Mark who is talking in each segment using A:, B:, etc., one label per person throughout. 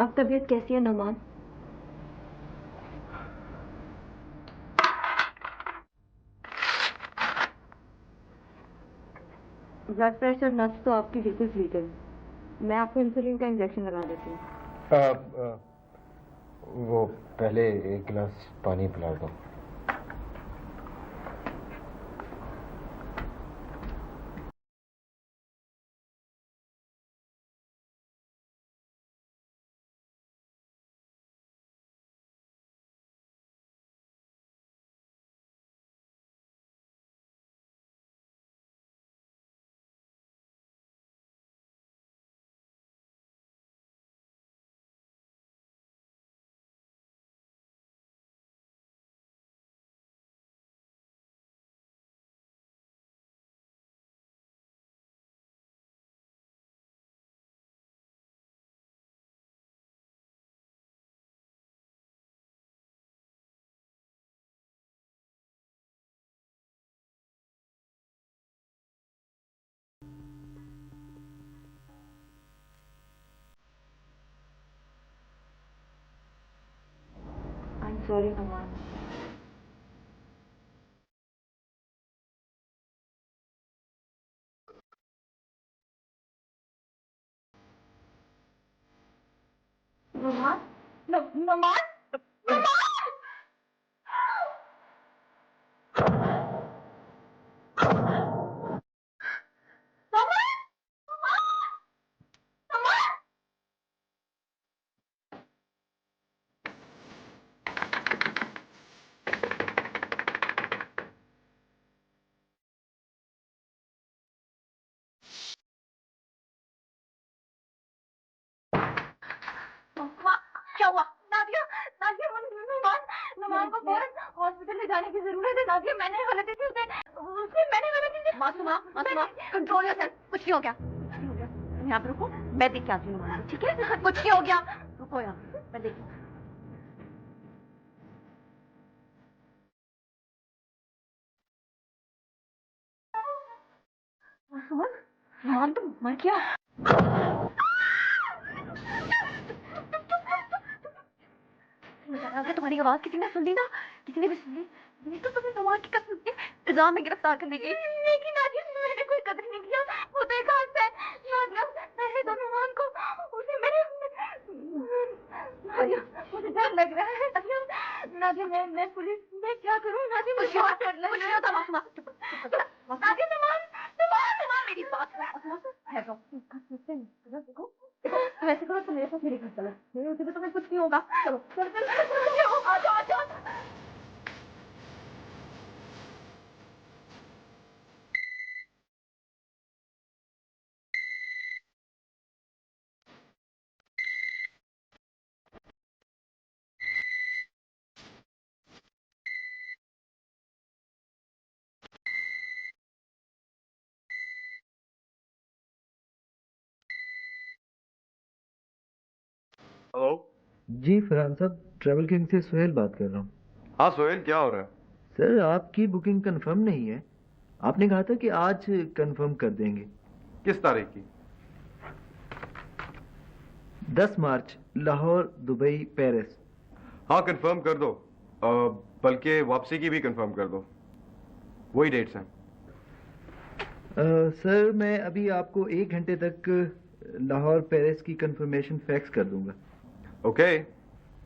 A: अब तबीयत कैसी है नुमान? ब्लड प्रेशर नब्ज तो आपकी बिल्कुल ठीक है। मैं आपको इंसुलिन का इंजेक्शन लगा देती हूँ।
B: वो पहले एक गिलास पानी पिला दो।
A: I am sorry Numan. Numan, Numan, Numan! क्या हुआ? नादिया, नादिया, नुमान, नुमान को फौरन हॉस्पिटल ले जाने की जरूरत है। नादिया, मैंने गलती से मैंने गलती से। Masuma, Masuma, control yourself. कुछ नहीं हो गया, कुछ नहीं हो गया। तुम यहाँ पे रुको, मैं देख के आती हूँ नुमान को, ठीक है? कुछ नहीं हो गया, रुको यहाँ, मैं देखती हूँ। मासूमा, नुमान तुम मर गया। अगर तुम्हारी आवाज किसी ने सुन ली ना, किसी ने भी सुन ली, नहीं तो तुम्हें नुमान की कसम से इल्जाम में गिरफ्तार कर लेगी। लेकिन नादिया, मैंने कोई कदर नहीं किया, वो तो एक हाथ है। नादिया, मैंने तो नुमान को, उसे मैंने, नादिया, मुझे डर लग रहा है। नादिया, नादिया, मैं पुलिस में क्या करूं? नादिया, मुझे बहुत डर लग रहा है। कुछ नहीं होता मासूमा, नादिया, नुमान, नुमान, नुमान, मेरी बात सुनो। ठहरो, देखो, वैसे करो तो मेरे साथ मेरे घर चलो, मेरे उसे भी तुम्हें कुछ नहीं होगा। चलो चलो चलो, आ जाओ, आ जाओ।
C: हेलो।
D: जी फरहान साहब, ट्रैवल किंग से सुहेल बात कर रहा हूँ।
C: हाँ सोहेल, क्या हो रहा है?
D: सर, आपकी बुकिंग कंफर्म नहीं है। आपने कहा था कि आज कंफर्म कर देंगे।
C: किस तारीख की?
D: 10 मार्च, लाहौर, दुबई, पेरिस।
C: हाँ कंफर्म कर दो, बल्कि वापसी की भी कंफर्म कर दो, वही डेट्स हैं।
D: सर, मैं अभी आपको 1 घंटे तक लाहौर पेरिस की कंफर्मेशन फैक्स कर दूंगा।
C: Okay.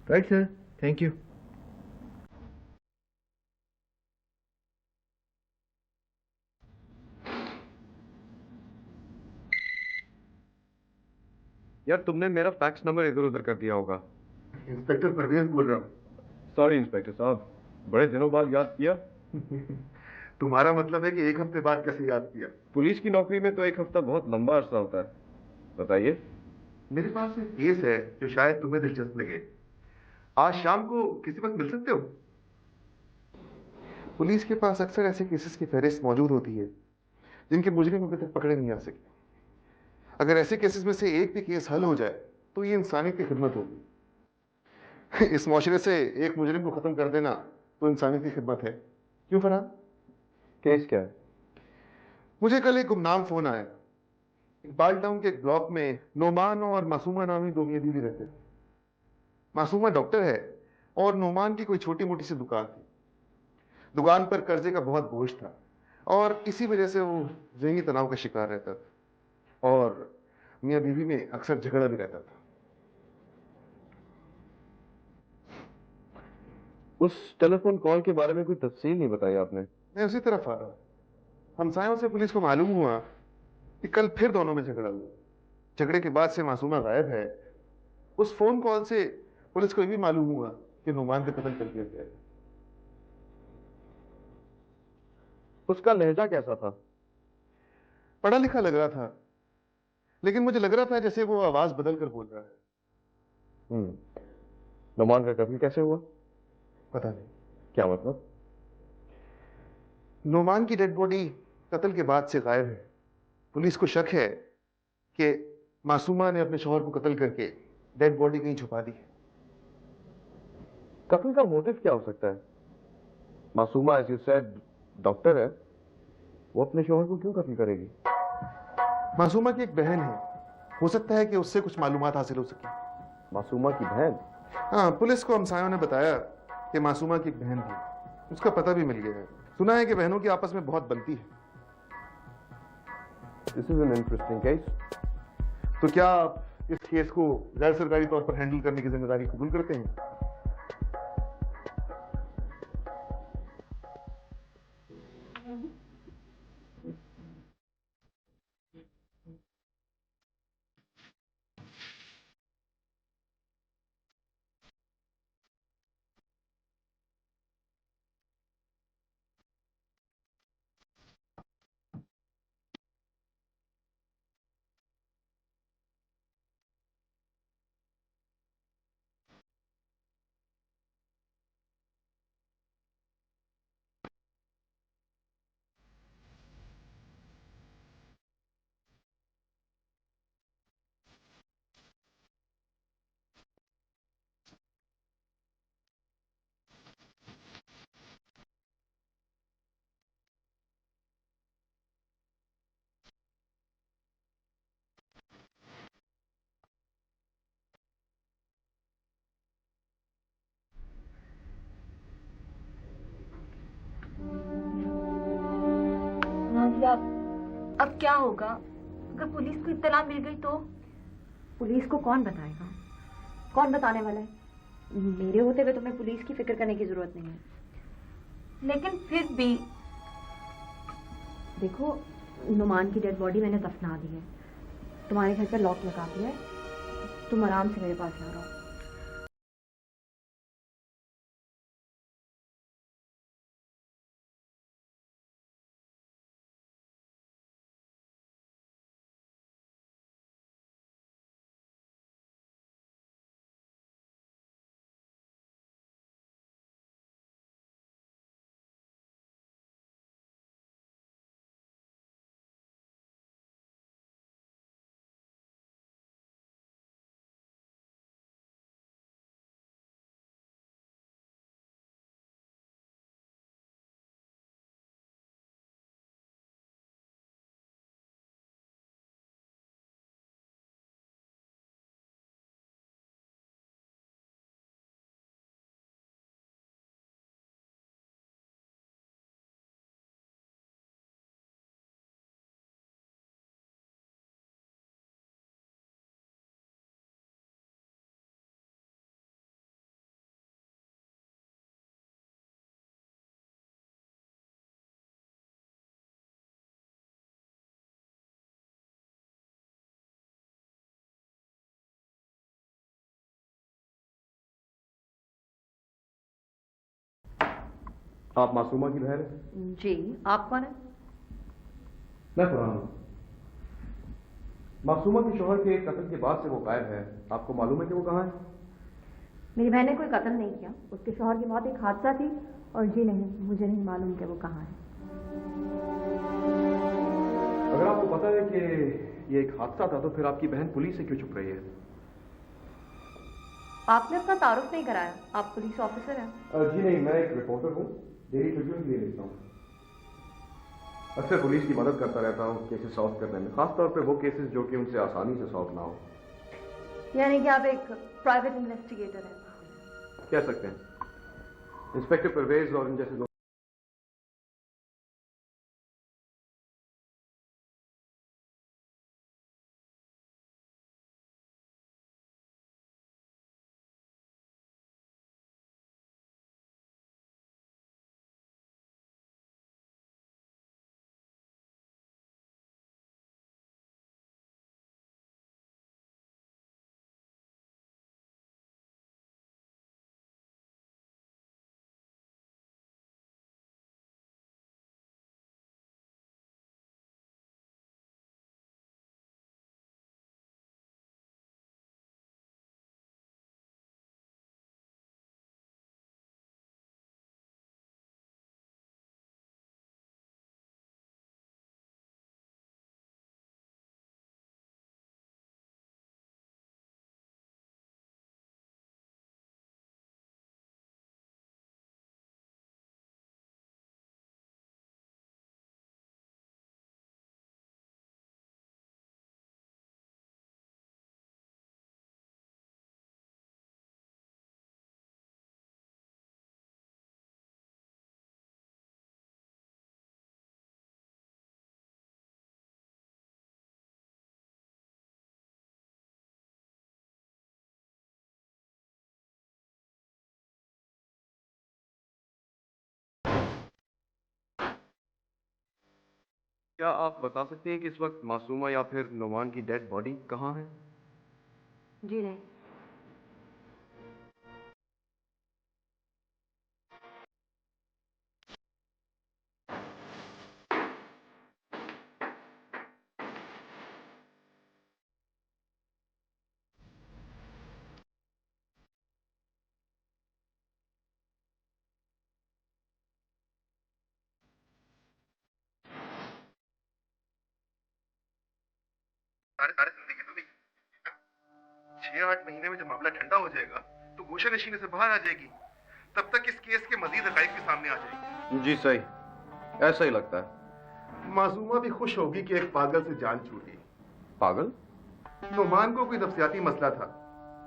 D: Right sir, thank you.
C: यार तुमने मेरा फैक्स नंबर इधर उधर कर दिया होगा।
E: इंस्पेक्टर परवेज बोल रहा हूँ।
C: सॉरी इंस्पेक्टर साहब, बड़े दिनों बाद याद किया।
E: तुम्हारा मतलब है कि 1 हफ्ते बाद कैसे याद किया?
C: पुलिस की नौकरी में तो 1 हफ्ता बहुत लंबा अरसा होता है। बताइए।
E: मेरे पास एक केस है जो शायद तुम्हें दिलचस्प लगे। आज शाम को किसी वक्त मिल सकते हो? पुलिस के पास अक्सर ऐसे केसेस की फहरिस्त मौजूद होती है जिनके मुजरिम अभी तक पकड़े नहीं आ सके। अगर ऐसे केसेस में से एक भी केस हल हो जाए तो ये इंसानियत की खिदमत होगी। इस माशरे से एक मुजरिम को खत्म कर देना तो इंसानियत की खिदमत है। क्यों फरहान?
C: केस क्या है?
E: मुझे कल एक गुमनाम फोन आया। इकबाल टाउन के एक ब्लॉक में नोमान और मासूमा नामी दो मियां बीवी रहते थे। मासूमा डॉक्टर है और नुमान की कोई छोटी मोटी सी दुकान थी। दुकान पर कर्जे का बहुत बोझ था और इसी वजह से वो ज़हनी तनाव का शिकार रहता था और मियाँ बीवी में अक्सर झगड़ा भी रहता था।
C: उस टेलीफोन कॉल के बारे में कोई तफसील नहीं बताई आपने।
E: मैं उसी तरफ आ रहा। हमसायों से पुलिस को मालूम हुआ कि कल फिर दोनों में झगड़ा हुआ। झगड़े के बाद से मासूमा गायब है। उस फोन कॉल से पुलिस को ये भी मालूम हुआ कि नुमान का कत्ल कर दिया गया है।
C: उसका लहजा कैसा था?
E: पढ़ा लिखा लग रहा था, लेकिन मुझे लग रहा था जैसे वो आवाज बदल कर बोल रहा है।
C: नुमान का कत्ल कैसे हुआ?
E: पता नहीं।
C: क्या मतलब?
E: नुमान की डेड बॉडी कत्ल के बाद से गायब है। पुलिस को शक है कि मासूमा ने अपने शौहर को कत्ल करके डेड बॉडी कहीं छुपा दी है।
C: कत्ल का मोटिव क्या हो सकता है? Masooma as you said doctor है, वो अपने शौहर को क्यों कत्ल करेगी?
E: मासूमा की एक बहन है, हो सकता है कि उससे कुछ मालूमात हासिल हो सके।
C: मासूमा की बहन?
E: हाँ, पुलिस को हमसायों ने बताया कि मासूमा की एक बहन थी, उसका पता भी मिल गया है। सुना है कि बहनों की आपस में बहुत बनती है।
C: This is an interesting case.
E: तो क्या आप इस केस को गैर सरकारी तौर पर हैंडल करने की जिम्मेदारी कबूल करते हैं?
A: अब क्या होगा अगर पुलिस को इत्तला मिल गई तो?
F: पुलिस को कौन बताएगा? कौन बताने वाला है? मेरे होते हुए तुम्हें पुलिस की फिक्र करने की जरूरत नहीं है।
A: लेकिन फिर भी
F: देखो, नुमान की डेड बॉडी मैंने दफना दी है, तुम्हारे घर पर लॉक लगा दिया है, तुम आराम से मेरे पास आ रहो।
C: आप मासूमा की बहन हैं?
F: जी, आप कौन है?
C: मैं फरहान हूं। मासूमा के शौहर के कत्ल के बाद से वो गायब है, आपको मालूम है कि वो कहाँ है?
F: मेरी बहन ने कोई कत्ल नहीं किया, उसके शौहर की मौत एक हादसा थी। और जी नहीं, मुझे नहीं मालूम कि वो कहाँ है।
C: अगर आपको पता है कि ये एक हादसा था तो फिर आपकी बहन पुलिस से क्यों छुप रही है?
F: आपने अपना तारुफ नहीं कराया, आप पुलिस ऑफिसर हैं।
C: जी नहीं, मैं एक रिपोर्टर हूँ, डेली ट्रिब्यून के लिए लिखता हूँ। अक्सर पुलिस की मदद करता रहता हूँ केसेस सॉल्व करने में, खासतौर पे वो केसेस जो कि उनसे आसानी से सॉल्व ना हो।
F: यानी कि आप एक प्राइवेट इन्वेस्टिगेटर हैं।
C: कह सकते हैं। इंस्पेक्टर परवेज और इन जैसे लोग क्या आप बता सकते हैं कि इस वक्त मासूमा या फिर नुमान की डेड बॉडी कहाँ है?
F: जी नहीं।
E: सारे जिंदगी तो नहीं, 6-8 महीने में जब मामला ठंडा हो जाएगा तो गोशा नशीने से बाहर आ जाएगी। तब तक इस केस के मजीद हकाइक भी सामने आ जाएंगे।
C: जी सही, ऐसा ही लगता है।
E: मासूमा भी खुश होगी कि एक पागल से जान छूटी।
C: पागल?
E: नुमान को कोई नफ्सियाती मसला था।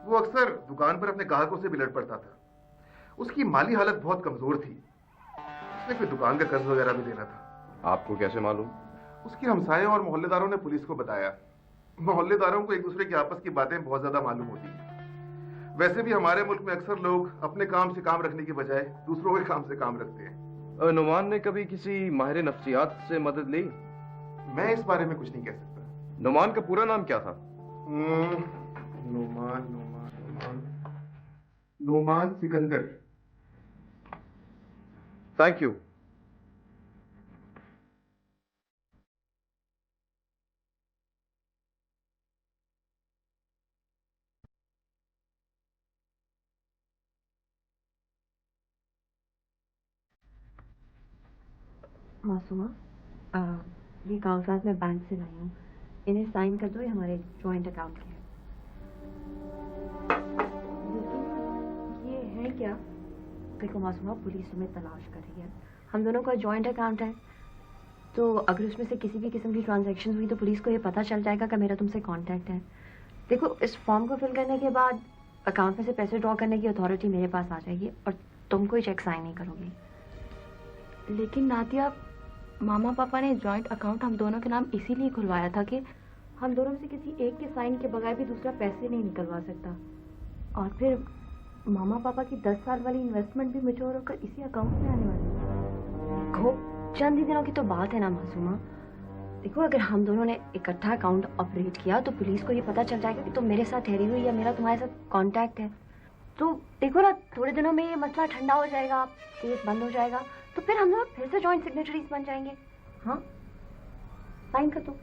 E: वो अक्सर दुकान पर अपने ग्राहकों से भी लड़ पड़ता था। उसकी माली हालत बहुत कमजोर थी। उसने कोई दुकान का कर्ज वगैरह भी देना था।
C: आपको कैसे मालूम?
E: उसके हमसाये और मोहल्लेदारों ने पुलिस को बताया। मोहल्लेदारों को एक दूसरे की आपस की बातें बहुत ज्यादा मालूम होती हैं। वैसे भी हमारे मुल्क में अक्सर लोग अपने काम से काम रखने की बजाय दूसरों के काम से काम रखते हैं।
C: नुमान ने कभी किसी माहिर नफ्सियात से मदद ली?
E: मैं इस बारे में कुछ नहीं कह सकता।
C: नुमान का पूरा नाम क्या था?
E: नुमान सिकंदर।
C: Thank you.
F: मासूमा, ये कागजात मैं बैंक से लाई हूँ, इन्हें साइन कर दो। ये हमारे जॉइंट अकाउंट के हैं। लेकिन ये है क्या? देखो मासूमा, पुलिस तुम्हें तलाश कर रही है। हम दोनों का जॉइंट अकाउंट है, तो अगर उसमें से किसी भी किस्म की ट्रांजैक्शन हुई तो पुलिस को ये पता चल जाएगा कि मेरा तुमसे कांटेक्ट है। देखो, इस फॉर्म को फिल करने के बाद अकाउंट में से पैसे ड्रॉ करने की अथॉरिटी मेरे पास आ जाएगी और तुम कोई चेक साइन नहीं करोगी।
A: लेकिन नादिया, मामा पापा ने जॉइंट अकाउंट हम दोनों के नाम इसीलिए खुलवाया था कि
F: हम दोनों से किसी एक के साइन के बगैर भी दूसरा पैसे नहीं निकलवा सकता। और फिर मामा पापा की 10 साल वाली इन्वेस्टमेंट भी मैच्योर होकर इसी अकाउंट में आने वाली है। देखो, चंद ही दिनों की तो बात है ना मासूमा। देखो, अगर हम दोनों ने इकट्ठा अकाउंट ऑपरेट किया तो पुलिस को ये पता चल जाएगा कि तुम मेरे साथ ठहरी हुई या मेरा तुम्हारे साथ कांटेक्ट है। तो देखो ना, थोड़े दिनों में ये मसला ठंडा हो जाएगा, केस बंद हो जाएगा, तो फिर हम लोग फिर से जॉइंट सिग्नेटरीज बन जाएंगे। हाँ, साइन कर दो।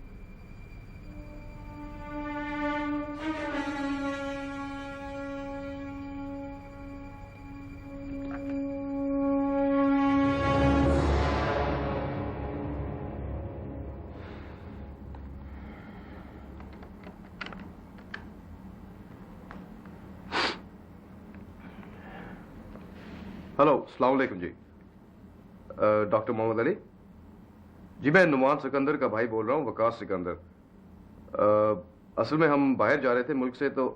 C: हेलो, अस्सलाम वालेकुम जी। डॉक्टर मोहम्मद अली जी, मैं नुमान सिकंदर का भाई बोल रहा हूँ, वकास सिकंदर। असल में हम बाहर जा रहे थे मुल्क से। तो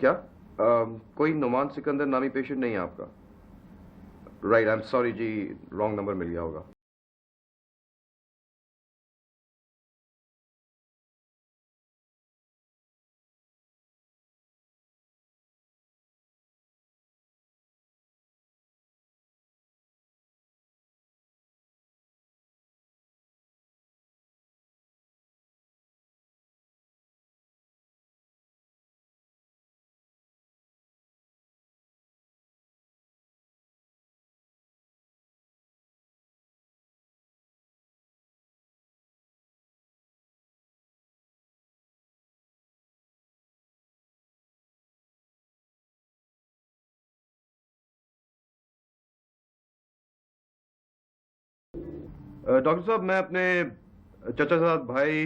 C: क्या? कोई नुमान सिकंदर नामी पेशेंट नहीं है आपका? राइट, आई एम सॉरी जी, रॉन्ग नंबर मिल गया होगा। डॉक्टर साहब, मैं अपने चचा साहब भाई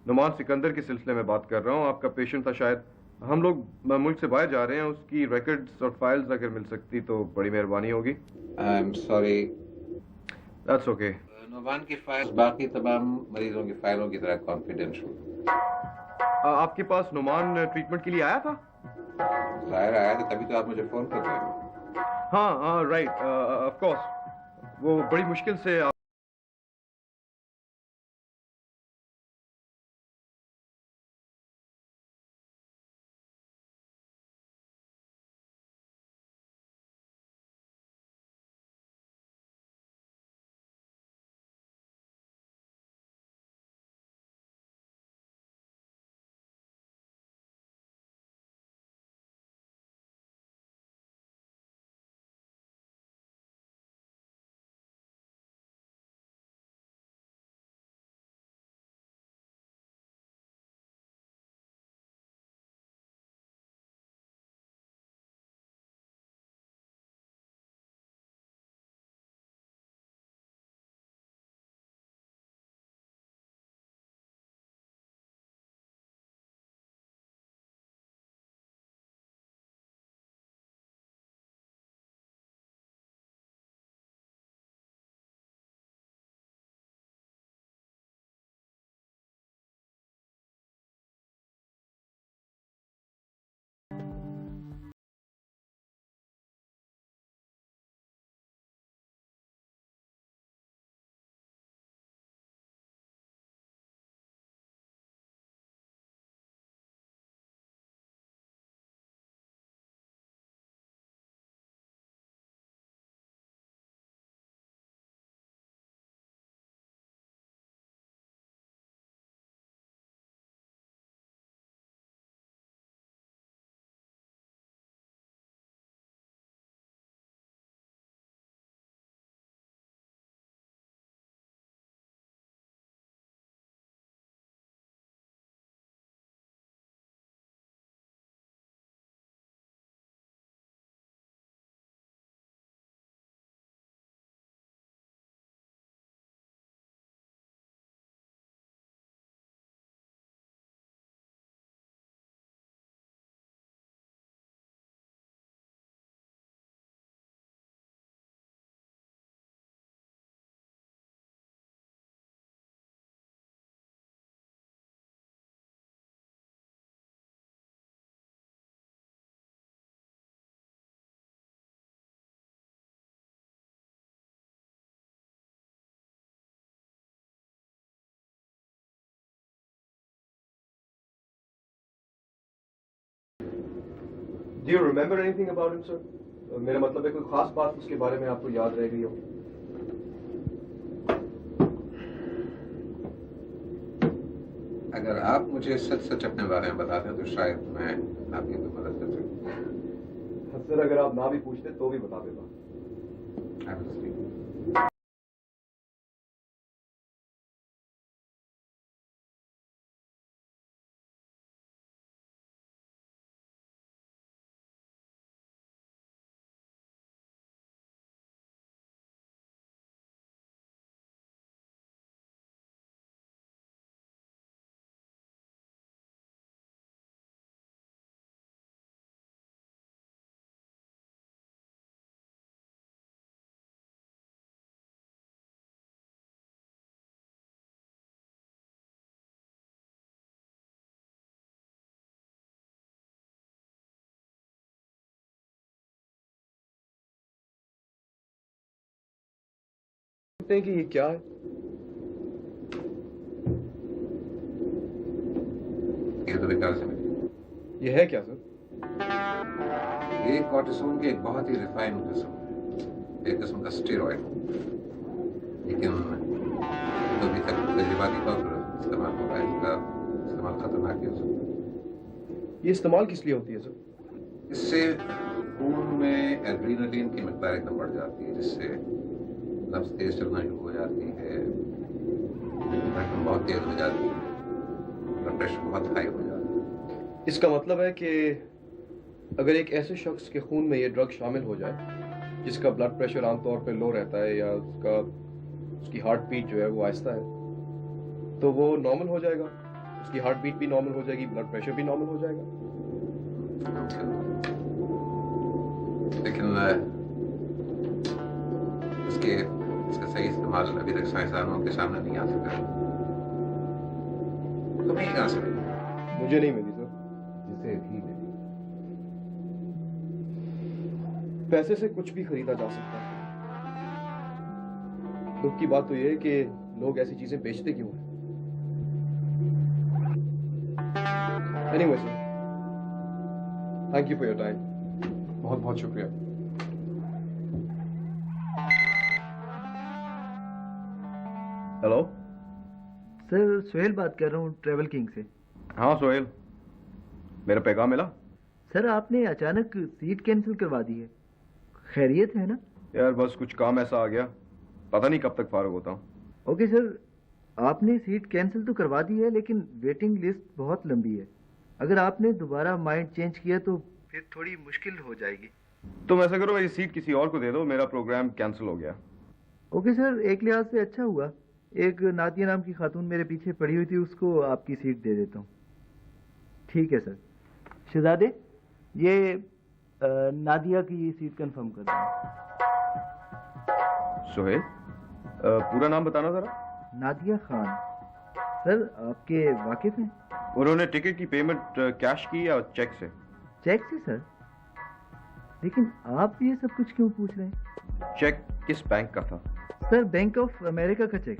C: नुमान सिकंदर के सिलसिले में बात कर रहा हूँ। आपका पेशेंट था शायद। हम लोग मुल्क से बाहर जा रहे हैं, उसकी रिकॉर्ड्स और फाइल्स अगर मिल सकती तो बड़ी मेहरबानी होगी।
G: I am sorry,
C: that's okay.
G: Numan की फाइल्स बाकी तमाम मरीजों की फाइलों की तरह कॉन्फिडेंशियल।
C: आपके पास नुमान ट्रीटमेंट के लिए आया था?
G: जाहिर आया था, तभी तो आप मुझे फोन कर रहे हो।
C: हाँ हाँ, राइट, ऑफ कोर्स। वो बड़ी मुश्किल से Do you remember anything about him, sir? मेरा मतलब है कोई खास बात उसके बारे में आपको याद रह गई हो?
G: अगर आप मुझे सच सच अपने बारे में बताते हैं तो शायद मैं आपकी कोई मदद कर सकूं।
C: सर, अगर आप ना भी पूछते तो भी बता देता।
G: I will speak.
B: सकते हैं कि ये क्या है?
G: ये तो विकार से मिली।
B: ये है क्या सर?
G: ये कॉर्टिसोन की एक बहुत ही रिफाइंड किस्म है, एक किस्म का स्टेरॉइड, लेकिन तो अभी तक तजुर्बाती तौर पर इस्तेमाल हो रहा है। इसका इस्तेमाल खतरनाक भी हो सकता है।
B: ये इस्तेमाल किस लिए होती है सर?
G: इससे खून में एड्रेनलिन की मिकदार एकदम बढ़ जाती है, जिससे नब्ज तेज चलना शुरू हो जाती है, धड़कन बहुत तेज हो जाती है, ब्लड प्रेशर बहुत हाई हो जाता है।
B: इसका मतलब है कि अगर एक ऐसे शख्स के खून में ये ड्रग शामिल हो जाए जिसका ब्लड प्रेशर आमतौर पर लो रहता है या उसकी हार्ट बीट जो है वो आहिस्ता है, तो वो नॉर्मल हो जाएगा, उसकी हार्ट बीट भी नॉर्मल हो जाएगी, ब्लड प्रेशर भी नॉर्मल हो जाएगा।
G: लेकिन इसका सही इस्तेमाल अभी तक साइंसदानों के सामने नहीं आ सका। तुम्हें ये कहाँ से मिली?
B: मुझे नहीं मिली सर।
G: जिसे भी मिली।
B: पैसे से कुछ भी खरीदा जा सकता है। दुख की बात तो ये है कि लोग ऐसी चीजें बेचते क्यों हैं। Anyway sir, thank you for your time. बहुत बहुत शुक्रिया।
C: हेलो
D: सर सोहेल बात कर रहा हूँ ट्रैवल किंग से।
C: हाँ सोहेल, मेरा पैगाम मिला?
D: सर आपने अचानक सीट कैंसिल करवा दी है, खैरियत है ना?
C: यार बस कुछ काम ऐसा आ गया, पता नहीं कब तक फारुग होता हूँ।
D: ओके सर, आपने सीट कैंसिल तो करवा दी है लेकिन वेटिंग लिस्ट बहुत लंबी है। अगर आपने दोबारा माइंड चेंज किया तो फिर थोड़ी मुश्किल हो जाएगी।
C: तुम ऐसा करो, मेरी सीट किसी और को दे दो, मेरा प्रोग्राम कैंसिल हो गया।
D: ओके सर, एक लिहाज से अच्छा हुआ। एक नादिया नाम की खातून मेरे पीछे पड़ी हुई थी, उसको आपकी सीट दे देता हूँ। ठीक है सर। शहजादे, ये नादिया की सीट कंफर्म कर दो।
C: सोहेल, पूरा नाम बताना जरा।
D: नादिया खान। सर आपके वाकिफ हैं?
C: उन्होंने टिकट की पेमेंट कैश की या चेक से?
D: चेक से सर। लेकिन आप ये सब कुछ क्यों पूछ रहे हैं?
C: चेक किस बैंक का था?
D: सर बैंक ऑफ अमेरिका का चेक।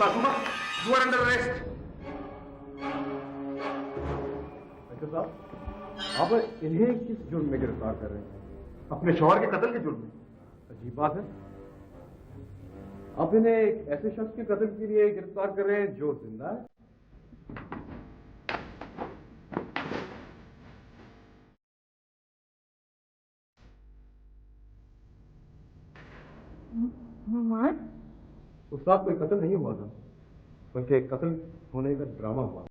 C: Masooma, you are under arrest.
B: Doctor साहब, आप इन्हें किस जुर्म में गिरफ्तार कर रहे हैं?
C: अपने शौहर के कत्ल के जुर्म में।
B: अजीब बात है। आप इन्हें एक ऐसे शख्स के कत्ल के लिए गिरफ्तार कर रहे हैं जो जिंदा है।
A: नुमान,
B: उस रात कोई कत्ल नहीं हुआ था, बल्कि कत्ल होने का ड्रामा हुआ।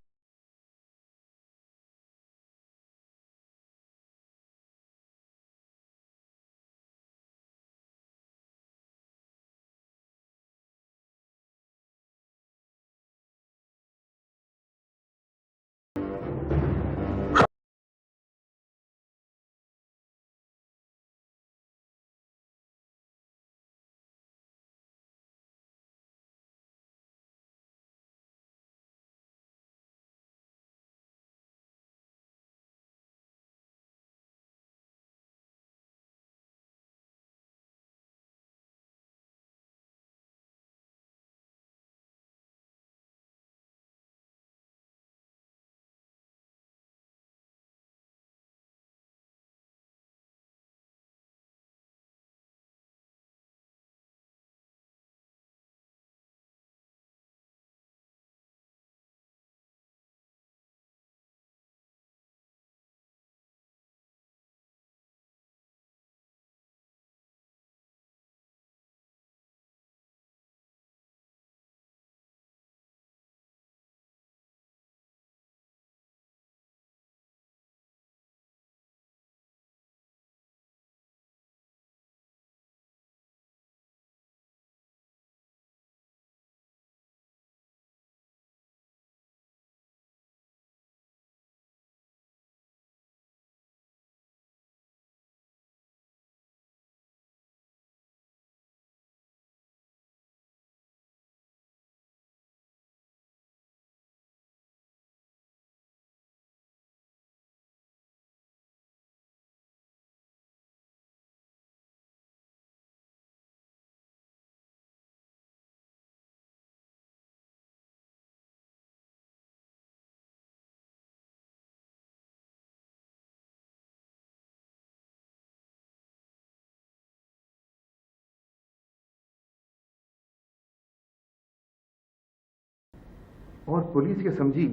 C: और पुलिस ये समझी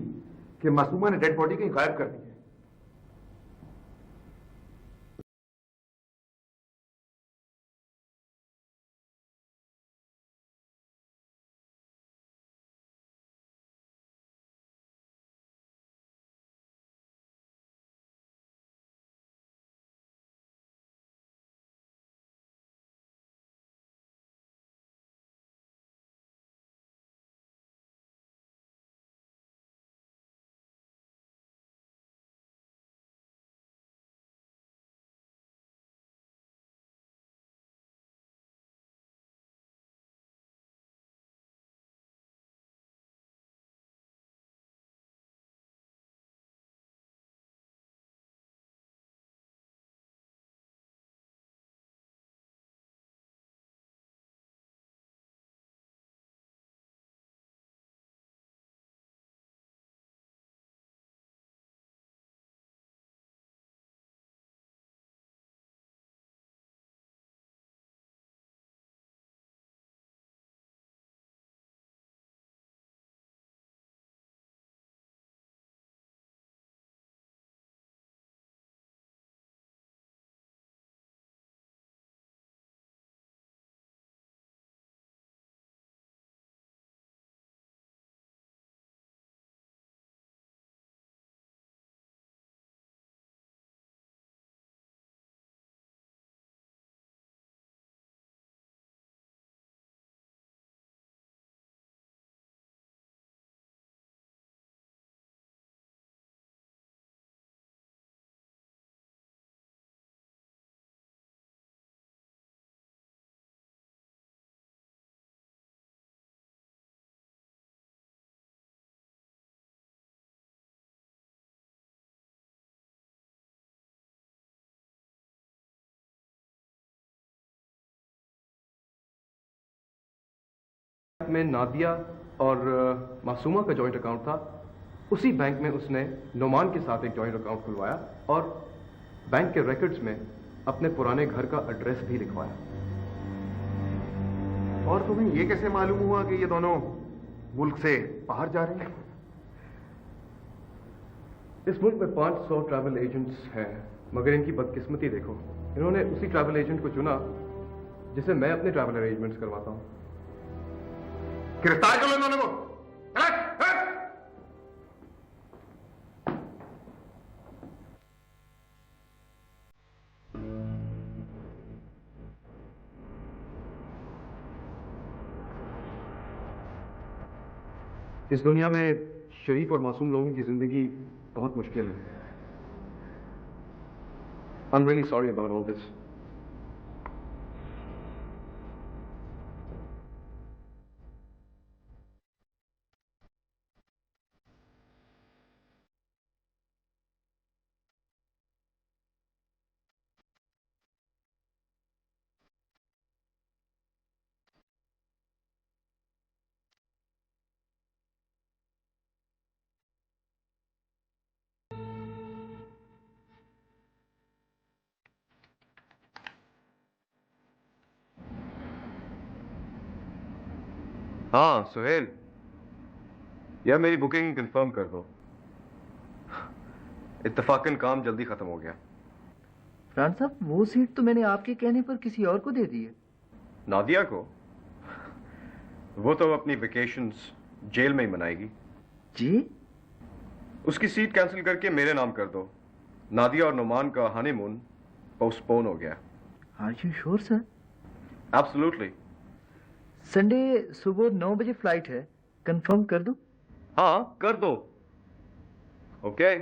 C: कि मासूमा ने डेड बॉडी कहीं गायब कर दी है।
B: में नादिया और मासूमा का जॉइंट अकाउंट था। उसी बैंक में उसने नुमान के साथ एक जॉइंट अकाउंट खुलवाया और बैंक के रिकॉर्ड्स में अपने पुराने घर का एड्रेस भी लिखवाया।
E: और तुम्हें ये कैसे मालूम हुआ कि ये दोनों मुल्क से बाहर जा रहे हैं?
B: इस मुल्क में 500 ट्रैवल एजेंट्स हैं, मगर इनकी बदकिस्मती देखो, इन्होंने उसी ट्रैवल एजेंट को चुना जिसे मैं अपने ट्रैवल अरेंजमेंट्स करवाता हूं।
E: गिरफ्तार करो इन दोनों को।
C: इस दुनिया में शरीफ और मासूम लोगों की जिंदगी बहुत मुश्किल है। I'm really sorry about all this. हाँ सुहेल, यार मेरी बुकिंग कंफर्म कर दो। इत्तेफाकन काम जल्दी खत्म हो गया।
D: फरहान साहब, वो सीट तो मैंने आपके कहने पर किसी और को दे दी है।
C: नादिया को? वो तो अपनी वेकेशंस जेल में ही मनाएगी।
D: जी?
C: उसकी सीट कैंसिल करके मेरे नाम कर दो। नादिया और नुमान का हनीमून पोस्टपोन हो गया।
D: Are you sure sir?
C: Absolutely.
D: Sunday सुबह 9 बजे फ्लाइट है, कंफर्म कर दूं?
C: हाँ कर दो। ओके